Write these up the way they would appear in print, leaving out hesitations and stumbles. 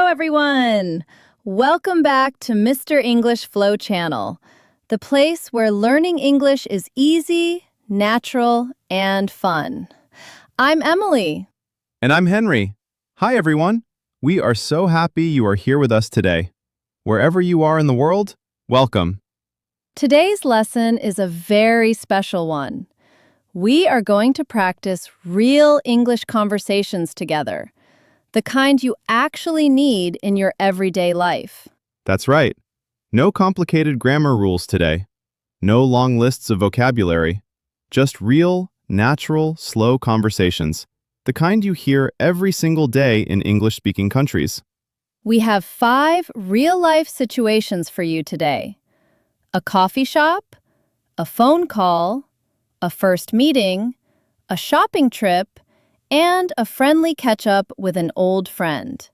everyone. Welcome back to Mr. English Flow Channel, the place where learning English is easy, natural, and fun. I'm Emily. And I'm Henry. Hi, everyone. We are so happy you are here with us today. Wherever you are in the world, welcome. Today's lesson is a very special one. We are going to practice real English conversations together, the kind you actually need in your everyday life. That's right. No complicated grammar rules today. No long lists of vocabulary. Just real, natural, slow conversations. The kind you hear every single day in English-speaking countries. We have 5 real-life situations for you today. A coffee shop, a phone call, a first meeting, a shopping trip, and a friendly catch-up with an old friend.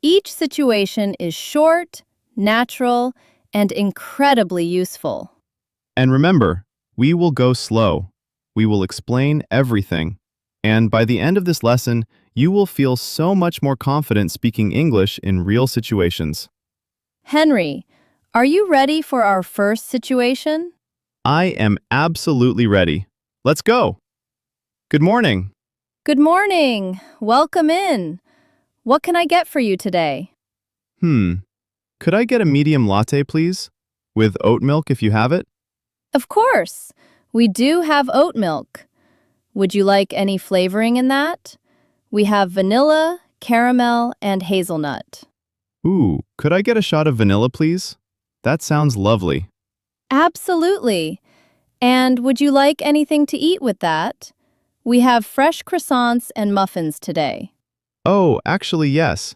Each situation is short, natural, and incredibly useful. And remember, we will go slow. We will explain everything. And by the end of this lesson, you will feel so much more confident speaking English in real situations. Henry, are you ready for our first situation? I am absolutely ready. Let's go. Good morning. Good morning. Welcome in. What can I get for you today? Could I get a medium latte, please? With oat milk if you have it? Of course. We do have oat milk. Would you like any flavoring in that? We have vanilla, caramel, and hazelnut. Ooh, could I get a shot of vanilla, please? That sounds lovely. Absolutely. And would you like anything to eat with that? We have fresh croissants and muffins today. Oh, actually, yes.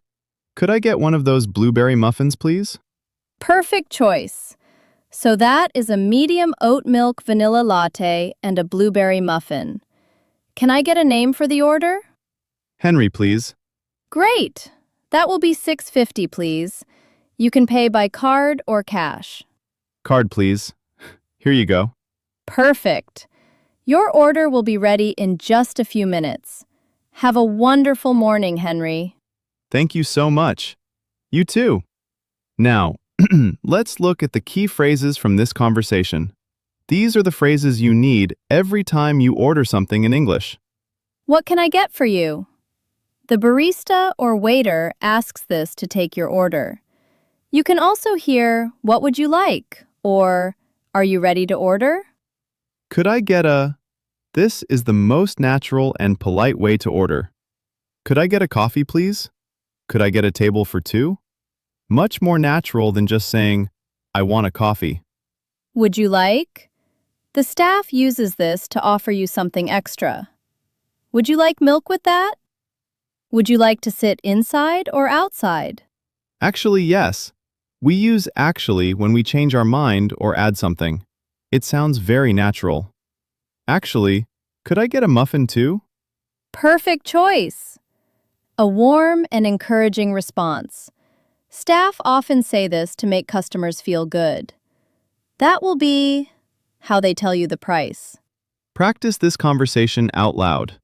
Could I get one of those blueberry muffins, please? Perfect choice. So that is a medium oat milk vanilla latte and a blueberry muffin. Can I get a name for the order? Henry, please. Great. That will be $6.50, please. You can pay by card or cash. Card, please. Here you go. Perfect. Your order will be ready in just a few minutes. Have a wonderful morning, Henry. Thank you so much. You too. Now, let's look at the key phrases from this conversation. These are the phrases you need every time you order something in English. What can I get for you? The barista or waiter asks this to take your order. You can also hear, "What would you like?" or "Are you ready to order?" Could I get a... This is the most natural and polite way to order. Could I get a coffee, please? Could I get a table for 2? Much more natural than just saying, I want a coffee. Would you like? The staff uses this to offer you something extra. Would you like milk with that? Would you like to sit inside or outside? Actually, yes. We use actually when we change our mind or add something. It sounds very natural. Actually, could I get a muffin too? Perfect choice. A warm and encouraging response. Staff often say this to make customers feel good. That will be how they tell you the price. Practice this conversation out loud.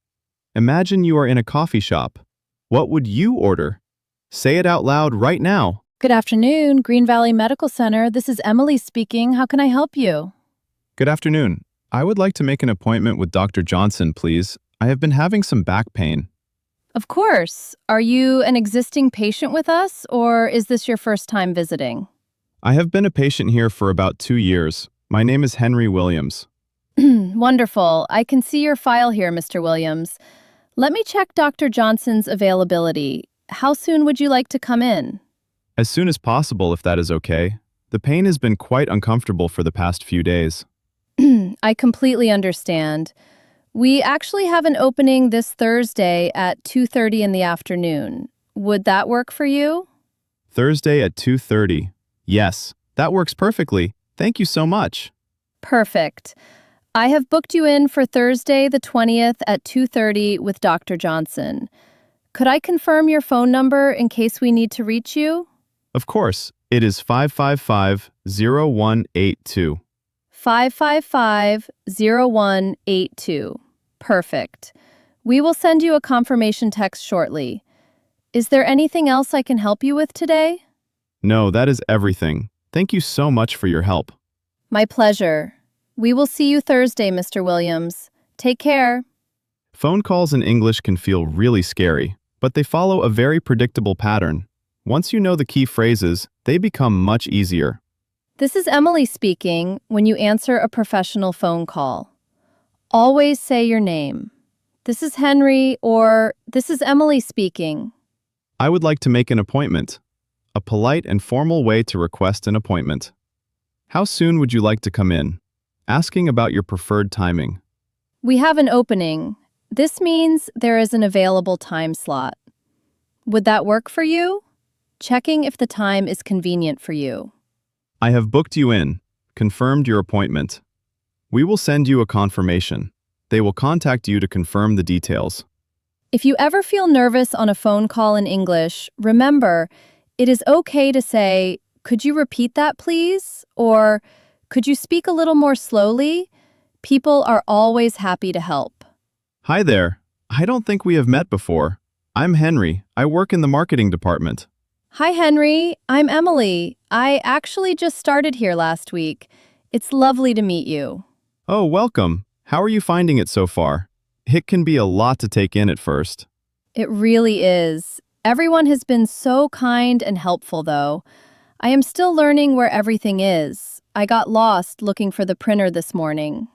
Imagine you are in a coffee shop. What would you order? Say it out loud right now. Good afternoon, Green Valley Medical Center. This is Emily speaking. How can I help you? Good afternoon. I would like to make an appointment with Dr. Johnson, please. I have been having some back pain. Of course. Are you an existing patient with us, or is this your first time visiting? I have been a patient here for about 2 years. My name is Henry Williams. Wonderful. I can see your file here, Mr. Williams. Let me check Dr. Johnson's availability. How soon would you like to come in? As soon as possible, if that is okay. The pain has been quite uncomfortable for the past few days. I completely understand. We actually have an opening this Thursday at 2:30 in the afternoon. Would that work for you? Thursday at 2:30. Yes, that works perfectly. Thank you so much. Perfect. I have booked you in for Thursday the 20th at 2:30 with Dr. Johnson. Could I confirm your phone number in case we need to reach you? Of course, it is 555-0182. 555-0182. Perfect. We will send you a confirmation text shortly. Is there anything else I can help you with today? No, that is everything. Thank you so much for your help. My pleasure. We will see you Thursday, Mr. Williams. Take care. Phone calls in English can feel really scary, but they follow a very predictable pattern. Once you know the key phrases, they become much easier. This is Emily speaking when you answer a professional phone call. Always say your name. This is Henry, or this is Emily speaking. I would like to make an appointment. A polite and formal way to request an appointment. How soon would you like to come in? Asking about your preferred timing. We have an opening. This means there is an available time slot. Would that work for you? Checking if the time is convenient for you. I have booked you in, confirmed your appointment. We will send you a confirmation. They will contact you to confirm the details. If you ever feel nervous on a phone call in English, remember, it is okay to say, "Could you repeat that, please?" Or, "Could you speak a little more slowly?" People are always happy to help. Hi there. I don't think we have met before. I'm Henry. I work in the marketing department. Hi, Henry. I'm Emily. I actually just started here last week. It's lovely to meet you. Oh, welcome. How are you finding it so far? It can be a lot to take in at first. It really is. Everyone has been so kind and helpful, though. I am still learning where everything is. I got lost looking for the printer this morning.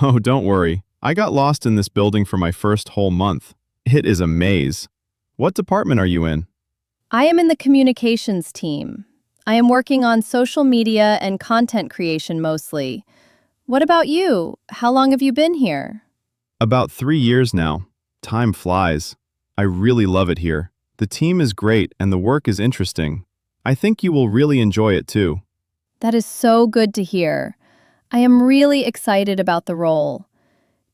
Oh, don't worry. I got lost in this building for my first whole month. It is a maze. What department are you in? I am in the communications team. I am working on social media and content creation mostly. What about you? How long have you been here? About 3 years now. Time flies. I really love it here. The team is great and the work is interesting. I think you will really enjoy it too. That is so good to hear. I am really excited about the role.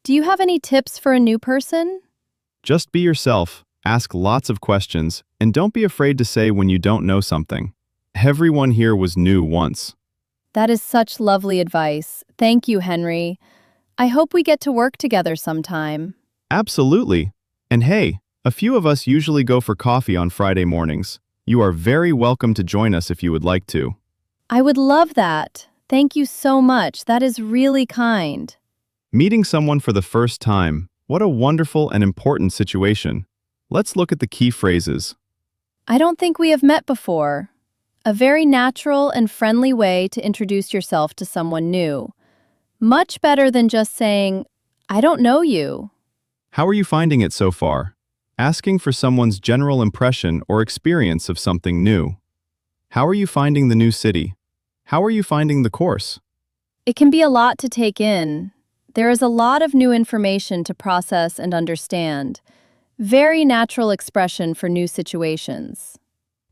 Do you have any tips for a new person? Just be yourself, ask lots of questions, and don't be afraid to say when you don't know something. Everyone here was new once. That is such lovely advice. Thank you, Henry. I hope we get to work together sometime. Absolutely. And hey, a few of us usually go for coffee on Friday mornings. You are very welcome to join us if you would like to. I would love that. Thank you so much. That is really kind. Meeting someone for the first time, what a wonderful and important situation. Let's look at the key phrases. I don't think we have met before. A very natural and friendly way to introduce yourself to someone new. Much better than just saying, "I don't know you." How are you finding it so far? Asking for someone's general impression or experience of something new. How are you finding the new city? How are you finding the course? It can be a lot to take in. There is a lot of new information to process and understand. Very natural expression for new situations.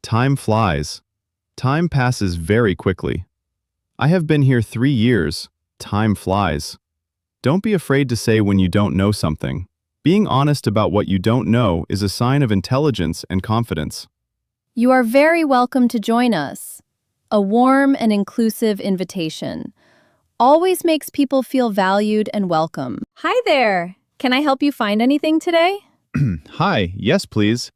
Time flies. Time passes very quickly. I have been here 3 years. Time flies. Don't be afraid to say when you don't know something. Being honest about what you don't know is a sign of intelligence and confidence. You are very welcome to join us. A warm and inclusive invitation always makes people feel valued and welcome. Hi there. Can I help you find anything today? Hi, yes please.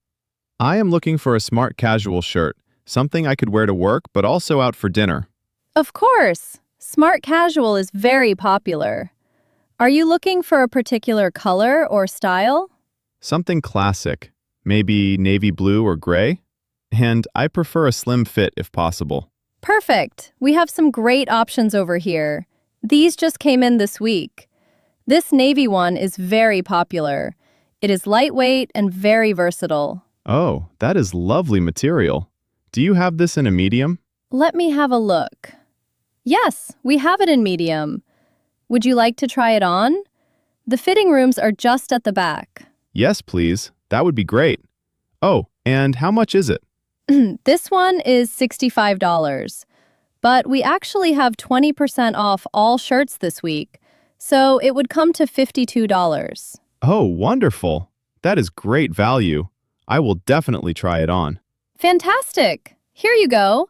I am looking for a smart casual shirt, something I could wear to work but also out for dinner. Of course. Smart casual is very popular. Are you looking for a particular color or style? Something classic, maybe navy blue or gray? And I prefer a slim fit if possible. Perfect. We have some great options over here. These just came in this week. This navy one is very popular. It is lightweight and very versatile. Oh, that is lovely material. Do you have this in a medium? Let me have a look. Yes, we have it in medium. Would you like to try it on? The fitting rooms are just at the back. Yes, please. That would be great. Oh, and how much is it? This one is $65, but we actually have 20% off all shirts this week, so it would come to $52. Oh, wonderful. That is great value. I will definitely try it on. Fantastic. Here you go.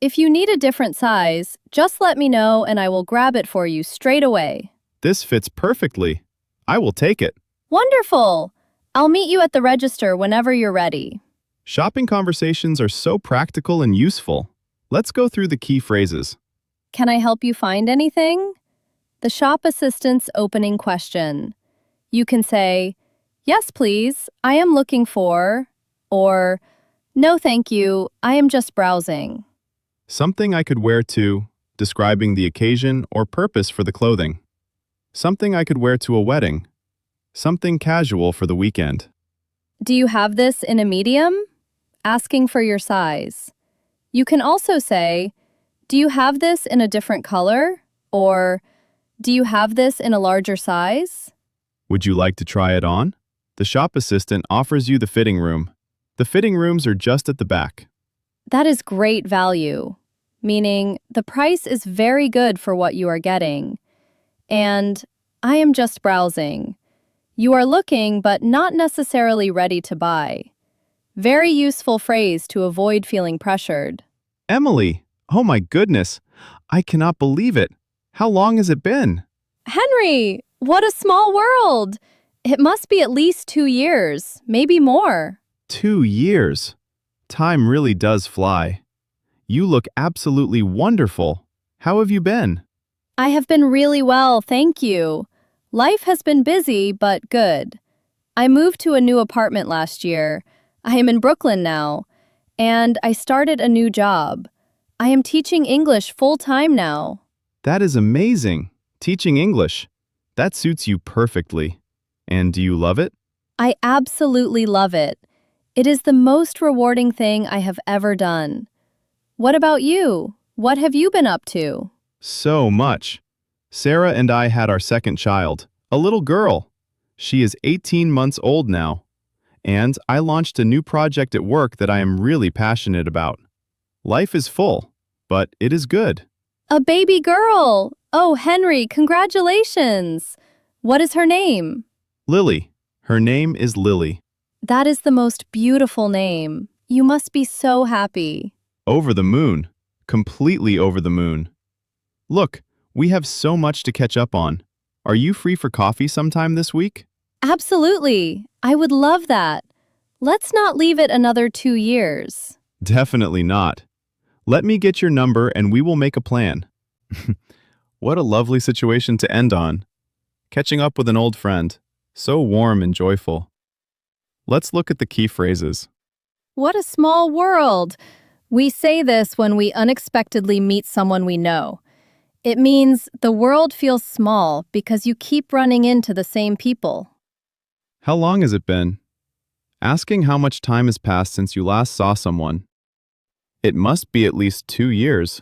If you need a different size, just let me know and I will grab it for you straight away. This fits perfectly. I will take it. Wonderful. I'll meet you at the register whenever you're ready. Shopping conversations are so practical and useful. Let's go through the key phrases. Can I help you find anything? The shop assistant's opening question. You can say, "Yes, please, I am looking for," or "No, thank you, I am just browsing." Something I could wear to, describing the occasion or purpose for the clothing. Something I could wear to a wedding. Something casual for the weekend. Do you have this in a medium? Asking for your size. You can also say, "Do you have this in a different color?" Or, "Do you have this in a larger size?" Would you like to try it on? The shop assistant offers you the fitting room. The fitting rooms are just at the back. That is great value, meaning the price is very good for what you are getting. And I am just browsing. You are looking but not necessarily ready to buy. Very useful phrase to avoid feeling pressured. Emily, oh my goodness, I cannot believe it. How long has it been? Henry, what a small world! It must be at least 2 years, maybe more. 2 years. Time really does fly. You look absolutely wonderful. How have you been? I have been really well, thank you. Life has been busy, but good. I moved to a new apartment last year. I am in Brooklyn now, and I started a new job. I am teaching English full-time now. That is amazing. Teaching English. That suits you perfectly. And do you love it? I absolutely love it. It is the most rewarding thing I have ever done. What about you? What have you been up to? So much. Sarah and I had our second child, a little girl. She is 18 months old now. And I launched a new project at work that I am really passionate about. Life is full, but it is good. A baby girl! Oh, Henry, congratulations! What is her name? Lily. Her name is Lily. That is the most beautiful name. You must be so happy. Over the moon. Completely over the moon. Look, we have so much to catch up on. Are you free for coffee sometime this week? Absolutely. I would love that. Let's not leave it another 2 years. Definitely not. Let me get your number and we will make a plan. What a lovely situation to end on. Catching up with an old friend. So warm and joyful. Let's look at the key phrases. What a small world! We say this when we unexpectedly meet someone we know. It means the world feels small because you keep running into the same people. How long has it been? Asking how much time has passed since you last saw someone. It must be at least 2 years.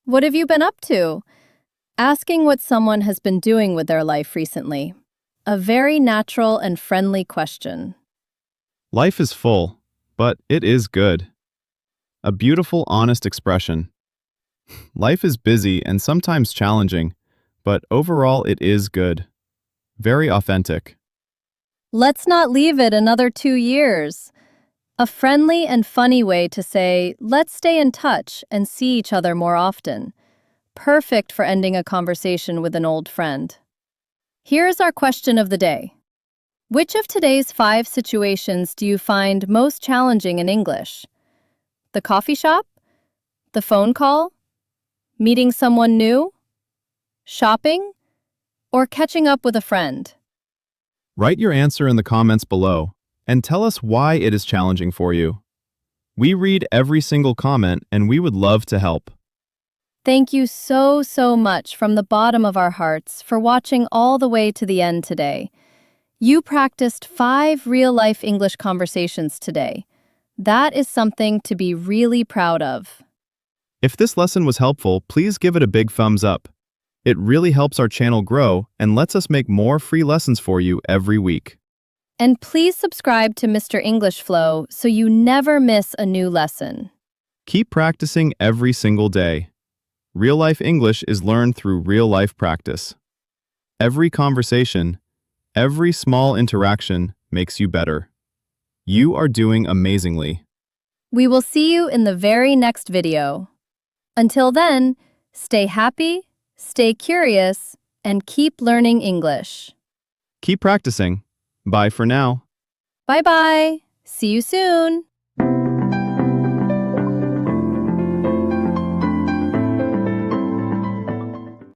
What have you been up to? Asking what someone has been doing with their life recently. A very natural and friendly question. Life is full, but it is good. A beautiful, honest expression. Life is busy and sometimes challenging, but overall it is good. Very authentic. Let's not leave it another 2 years. A friendly and funny way to say, let's stay in touch and see each other more often. Perfect for ending a conversation with an old friend. Here's our question of the day. Which of today's 5 situations do you find most challenging in English? The coffee shop? The phone call? Meeting someone new? Shopping? Or catching up with a friend? Write your answer in the comments below and tell us why it is challenging for you. We read every single comment and we would love to help. Thank you so much from the bottom of our hearts for watching all the way to the end today. You practiced 5 real-life English conversations today. That is something to be really proud of. If this lesson was helpful, please give it a big thumbs up. It really helps our channel grow and lets us make more free lessons for you every week. And please subscribe to Mr. English Flow so you never miss a new lesson. Keep practicing every single day. Real-life English is learned through real-life practice. Every conversation, every small interaction makes you better. You are doing amazingly. We will see you in the very next video. Until then, stay happy, stay curious, and keep learning English. Keep practicing. Bye for now. Bye-bye. See you soon.